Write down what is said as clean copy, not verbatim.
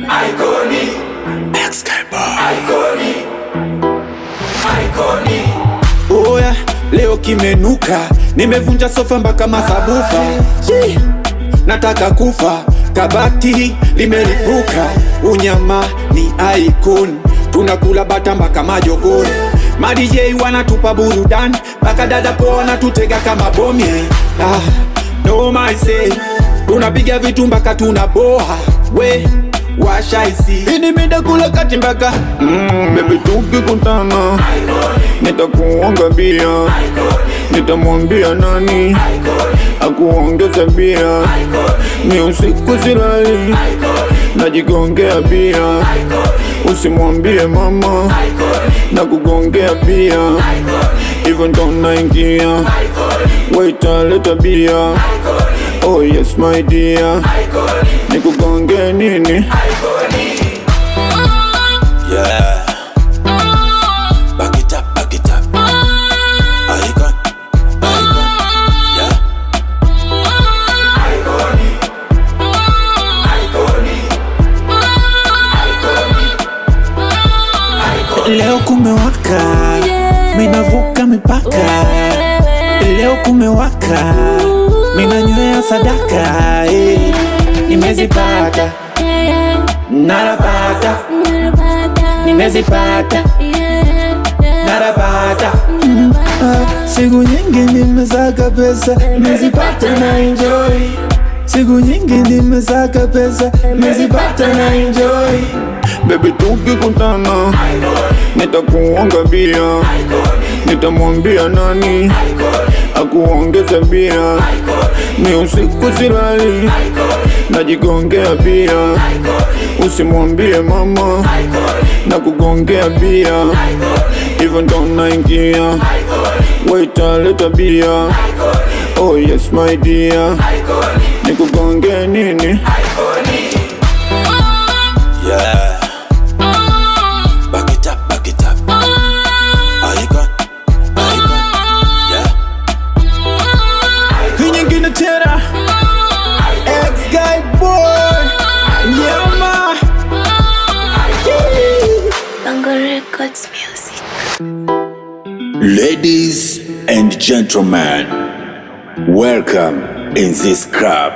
Iconi, Iconi, Iconi. Oya, leo kimenuka, nimevunja sofa mpaka masabufa. Nataka kufa, kabati limelipuka. Unyama ni icon, tunakula bata mpaka majogoni. Ma DJ wanatupa burudani, mpaka dada po wanatutega kama bomi. No my say, tunapiga vitu mpaka tunaboha. We, washaisi ini mida kula kati mpaka Baby tukikutana nitakuonga bia, nitamwambia nani akuongeza bia. Ni usiku silali najigongea bia, usimwambie mama na kugongea bia. Hivyo ndo naingia, waita leta bia. Oh yes my dear, nikugonge nini? yeah. Back it up, back it up. Icon, icon, yeah. Iconi, Iconi, Iconi. Leo kumewaka, minavuka mipaka. Leo kumewaka, minanywea sadaka. Nimezipata, narapata. Nimezipata, narapata. Siku nyingi nimesaka pesa, nimezipata na enjoy. Siku nyingi nimesaka pesa, nimezipata na enjoy. Baby tukikutana nitakuonga bia, nitamwambia nani akuongeza bia. Ni usiku silali najigongea bia, usimwambie mama na kugongea bia. Hivyo ndo naingia, waita leta bia. Oh yes my dear, nikugonge nini? Yeah. Back it up, back it up. Icon, icon, yeah. Hii nyingine tena, X-Guy boy, yeah ma. Bongo Records music. Ladies and gentlemen, welcome in this club.